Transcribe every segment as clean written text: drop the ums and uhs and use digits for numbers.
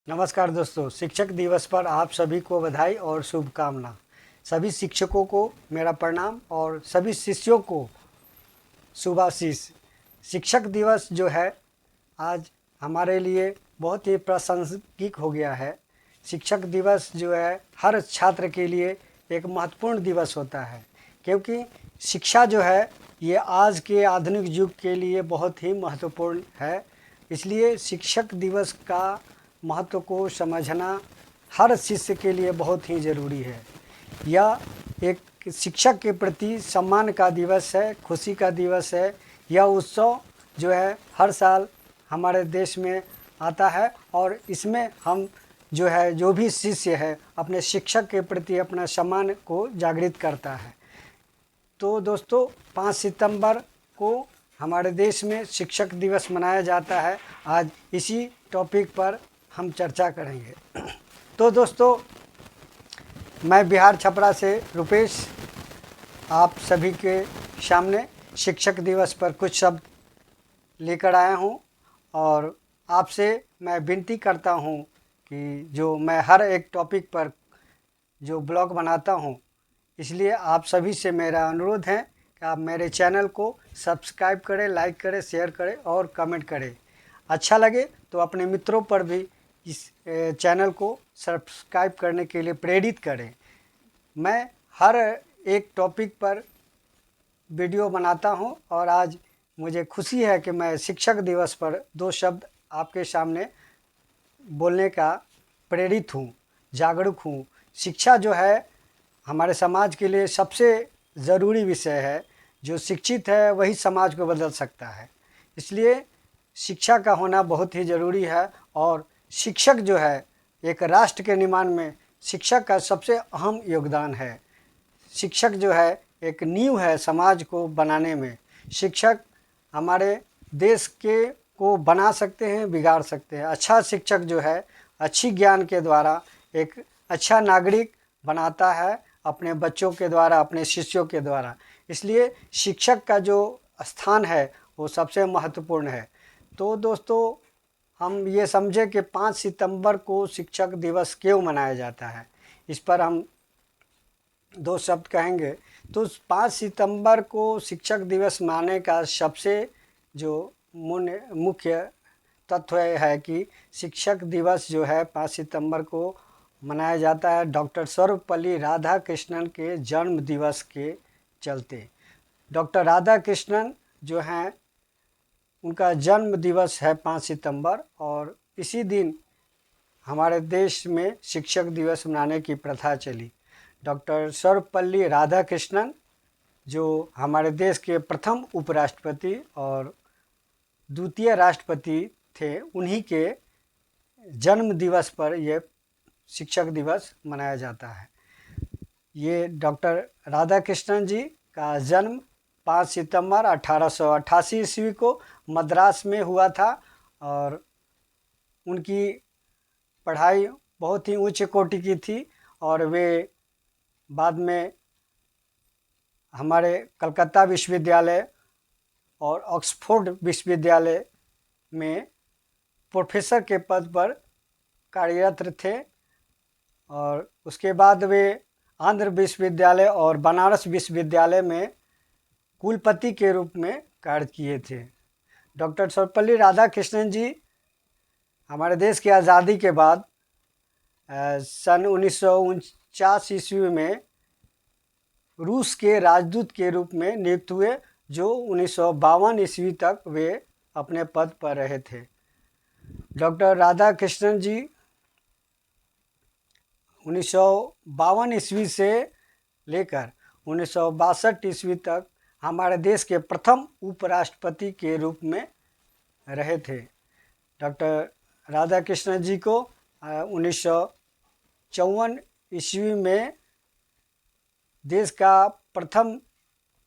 नमस्कार दोस्तों, शिक्षक दिवस पर आप सभी को बधाई और शुभकामना। सभी शिक्षकों को मेरा प्रणाम और सभी शिष्यों को शुभाशीष। शिक्षक दिवस जो है आज हमारे लिए बहुत ही प्रासंगिक हो गया है। शिक्षक दिवस जो है हर छात्र के लिए एक महत्वपूर्ण दिवस होता है, क्योंकि शिक्षा जो है ये आज के आधुनिक युग के लिए बहुत ही महत्वपूर्ण है। इसलिए शिक्षक दिवस का महत्व को समझना हर शिष्य के लिए बहुत ही ज़रूरी है। यह एक शिक्षक के प्रति सम्मान का दिवस है, खुशी का दिवस है। यह उत्सव जो है हर साल हमारे देश में आता है और इसमें हम जो भी शिष्य है अपने शिक्षक के प्रति अपना सम्मान को जागृत करता है। तो दोस्तों 5 सितंबर को हमारे देश में शिक्षक दिवस मनाया जाता है। आज इसी टॉपिक पर हम चर्चा करेंगे। तो दोस्तों मैं बिहार छपरा से रुपेश आप सभी के सामने शिक्षक दिवस पर कुछ शब्द लेकर आया हूं और आपसे मैं विनती करता हूं कि जो मैं हर एक टॉपिक पर जो ब्लॉग बनाता हूं, इसलिए आप सभी से मेरा अनुरोध है कि आप मेरे चैनल को सब्सक्राइब करें, लाइक करें, शेयर करें और कमेंट करें। अच्छा लगे तो अपने मित्रों पर भी इस चैनल को सब्सक्राइब करने के लिए प्रेरित करें। मैं हर एक टॉपिक पर वीडियो बनाता हूं और आज मुझे खुशी है कि मैं शिक्षक दिवस पर 2 शब्द आपके सामने बोलने का प्रेरित हूं, जागरूक हूं। शिक्षा जो है हमारे समाज के लिए सबसे ज़रूरी विषय है। जो शिक्षित है वही समाज को बदल सकता है। इसलिए शिक्षा का होना बहुत ही ज़रूरी है और शिक्षक जो है एक राष्ट्र के निर्माण में शिक्षक का सबसे अहम योगदान है। शिक्षक जो है एक नींव है समाज को बनाने में। शिक्षक हमारे देश के को बना सकते हैं, बिगाड़ सकते हैं। अच्छा शिक्षक जो है अच्छी ज्ञान के द्वारा एक अच्छा नागरिक बनाता है अपने बच्चों के द्वारा, अपने शिष्यों के द्वारा। इसलिए शिक्षक का जो स्थान है वो सबसे महत्वपूर्ण है। तो दोस्तों हम ये समझे कि 5 सितंबर को शिक्षक दिवस क्यों मनाया जाता है, इस पर हम 2 शब्द कहेंगे। तो 5 सितंबर को शिक्षक दिवस मनाने का सबसे जो मुख्य तत्व है कि शिक्षक दिवस जो है 5 सितंबर को मनाया जाता है डॉक्टर सर्वपल्ली राधाकृष्णन के जन्म दिवस के चलते। डॉक्टर राधाकृष्णन जो हैं उनका जन्म दिवस है 5 सितंबर और इसी दिन हमारे देश में शिक्षक दिवस मनाने की प्रथा चली। डॉक्टर सर्वपल्ली राधाकृष्णन जो हमारे देश के प्रथम उपराष्ट्रपति और द्वितीय राष्ट्रपति थे, उन्हीं के जन्म दिवस पर यह शिक्षक दिवस मनाया जाता है। ये डॉक्टर राधाकृष्णन जी का जन्म 5 सितंबर 1888 ईस्वी को मद्रास में हुआ था और उनकी पढ़ाई बहुत ही उच्च कोटि की थी और वे बाद में हमारे कलकत्ता विश्वविद्यालय और ऑक्सफोर्ड विश्वविद्यालय में प्रोफेसर के पद पर कार्यरत थे और उसके बाद वे आंध्र विश्वविद्यालय और बनारस विश्वविद्यालय में कुलपति के रूप में कार्य किए थे। डॉक्टर सर्वपल्ली राधाकृष्णन जी हमारे देश की आज़ादी के बाद सन 1949 ईस्वी में रूस के राजदूत के रूप में नियुक्त हुए, जो 1952 ईस्वी तक वे अपने पद पर रहे थे। डॉक्टर राधाकृष्णन जी 1952 ईस्वी से लेकर 1962 ईस्वी तक हमारे देश के प्रथम उपराष्ट्रपति के रूप में रहे थे। डॉक्टर राधाकृष्णन जी को 1954 ईस्वी में देश का प्रथम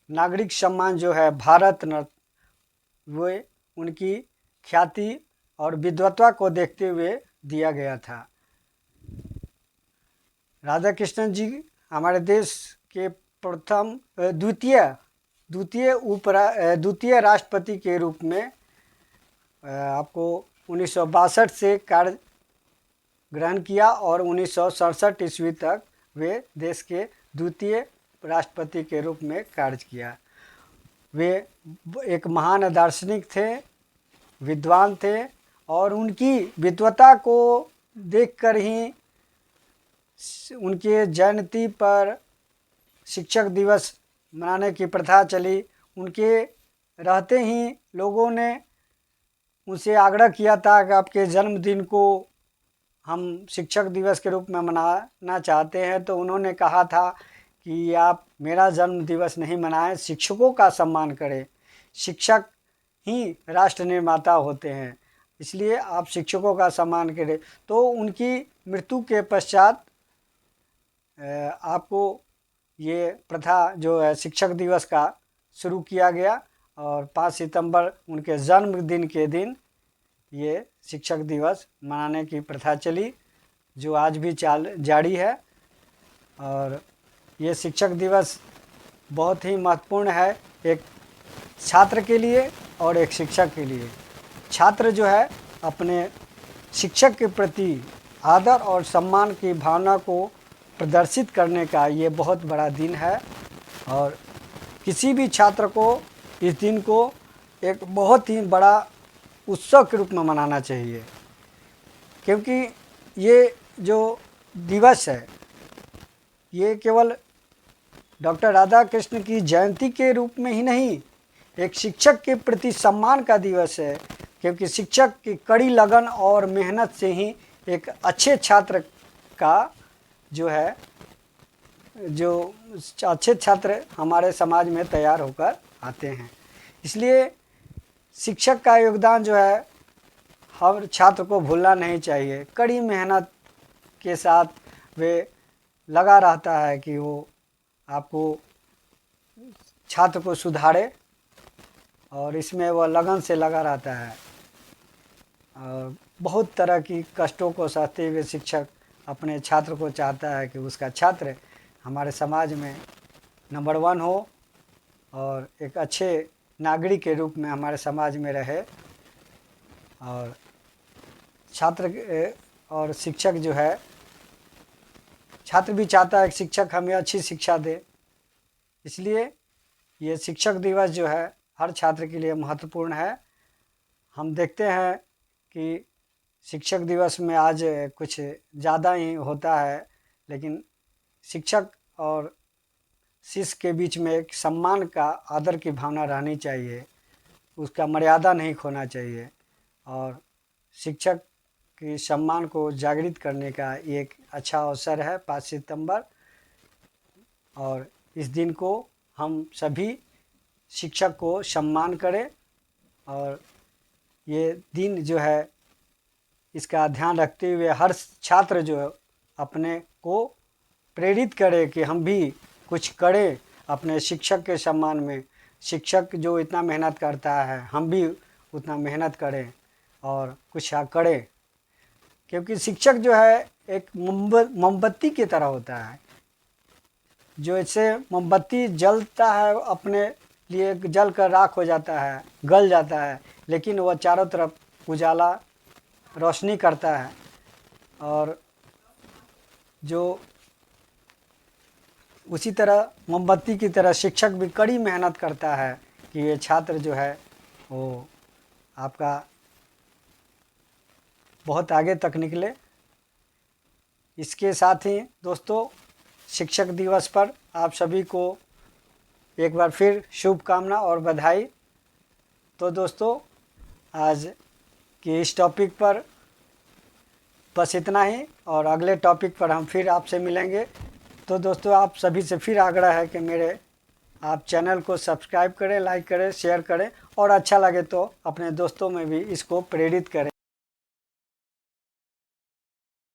नागरिक सम्मान जो है भारत रत्न, वे उनकी ख्याति और विद्वत्ता को देखते हुए दिया गया था। राधाकृष्णन जी हमारे देश के प्रथम द्वितीय राष्ट्रपति के रूप में आपको 1962 से कार्य ग्रहण किया और 1967 ईस्वी तक वे देश के द्वितीय राष्ट्रपति के रूप में कार्य किया। वे एक महान दार्शनिक थे, विद्वान थे और उनकी विद्वता को देखकर ही उनके जयंती पर शिक्षक दिवस मनाने की प्रथा चली। उनके रहते ही लोगों ने उनसे आग्रह किया था कि आपके जन्मदिन को हम शिक्षक दिवस के रूप में मनाना चाहते हैं, तो उन्होंने कहा था कि आप मेरा जन्म दिवस नहीं मनाएं, शिक्षकों का सम्मान करें। शिक्षक ही राष्ट्र निर्माता होते हैं, इसलिए आप शिक्षकों का सम्मान करें। तो उनकी मृत्यु के पश्चात आपको ये प्रथा जो है शिक्षक दिवस का शुरू किया गया और 5 सितंबर उनके जन्मदिन के दिन ये शिक्षक दिवस मनाने की प्रथा चली, जो आज भी जारी है। और ये शिक्षक दिवस बहुत ही महत्वपूर्ण है, एक छात्र के लिए और एक शिक्षक के लिए। छात्र जो है अपने शिक्षक के प्रति आदर और सम्मान की भावना को प्रदर्शित करने का ये बहुत बड़ा दिन है और किसी भी छात्र को इस दिन को एक बहुत ही बड़ा उत्सव के रूप में मनाना चाहिए, क्योंकि ये जो दिवस है ये केवल डॉक्टर राधा कृष्ण की जयंती के रूप में ही नहीं, एक शिक्षक के प्रति सम्मान का दिवस है, क्योंकि शिक्षक की कड़ी लगन और मेहनत से ही एक अच्छे छात्र का जो अच्छे छात्र हमारे समाज में तैयार होकर आते हैं। इसलिए शिक्षक का योगदान जो है हर छात्र को भूलना नहीं चाहिए। कड़ी मेहनत के साथ वे लगा रहता है कि वो आपको छात्र को सुधारे और इसमें वह लगन से लगा रहता है। और बहुत तरह की कष्टों को सहते हुए शिक्षक अपने छात्र को चाहता है कि उसका छात्र हमारे समाज में नंबर 1 हो और एक अच्छे नागरिक के रूप में हमारे समाज में रहे। और छात्र और शिक्षक जो है, छात्र भी चाहता है कि शिक्षक हमें अच्छी शिक्षा दे, इसलिए ये शिक्षक दिवस जो है हर छात्र के लिए महत्वपूर्ण है। हम देखते हैं कि शिक्षक दिवस में आज कुछ ज़्यादा ही होता है, लेकिन शिक्षक और शिष्य के बीच में एक सम्मान का, आदर की भावना रहनी चाहिए, उसका मर्यादा नहीं खोना चाहिए। और शिक्षक के सम्मान को जागृत करने का एक अच्छा अवसर है 5 सितंबर, और इस दिन को हम सभी शिक्षक को सम्मान करें और ये दिन जो है इसका ध्यान रखते हुए हर छात्र जो है अपने को प्रेरित करे कि हम भी कुछ करें अपने शिक्षक के सम्मान में। शिक्षक जो इतना मेहनत करता है हम भी उतना मेहनत करें और कुछ करें, क्योंकि शिक्षक जो है एक मोमबत्ती की तरह होता है। जो ऐसे मोमबत्ती जलता है अपने लिए, जल कर राख हो जाता है, गल जाता है, लेकिन वह चारों तरफ उजाला रोशनी करता है। और जो उसी तरह मोमबत्ती की तरह शिक्षक भी कड़ी मेहनत करता है कि ये छात्र जो है वो आपका बहुत आगे तक निकले। इसके साथ ही दोस्तों शिक्षक दिवस पर आप सभी को एक बार फिर शुभकामना और बधाई। तो दोस्तों आज के इस टॉपिक पर बस इतना ही, और अगले टॉपिक पर हम फिर आपसे मिलेंगे। तो दोस्तों आप सभी से फिर आग्रह है कि मेरे आप चैनल को सब्सक्राइब करें, लाइक करें, शेयर करें और अच्छा लगे तो अपने दोस्तों में भी इसको प्रेरित करें।